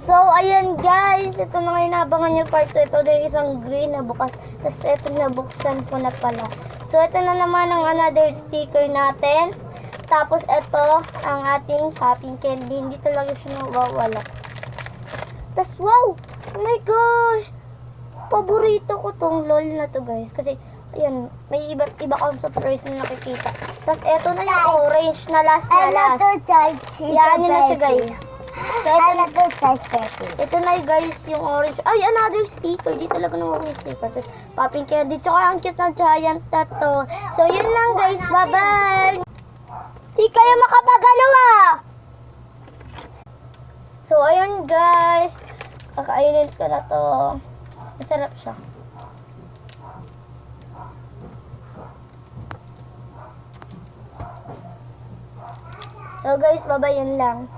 So, ayan guys. Ito na ngayon nabangan nyo part 2. Ito din isang green na bukas. Tapos ito nabuksan ko na pala. So, ito na naman ang another sticker natin. Tapos ito ang ating cotton candy. Hindi talaga siya nawawala. Tapos wow! Oh my gosh! Paborito ko tong LOL na to guys. Kasi, ayan, may iba't iba kang surprise na nakikita. Tapos ito na yung orange na last na last. Yan yun na siya guys. So, ito na guys yung orange. Ay, another sticker. Di talaga naman yung sticker. Tapos, popping candy. Tsaka ang cute na giant na to. So, yun lang guys. Bye-bye! Di kayo makapagano ah! So, ayun guys. Kakainin ko na to. Masarap siya. So guys, bye-bye, yun lang.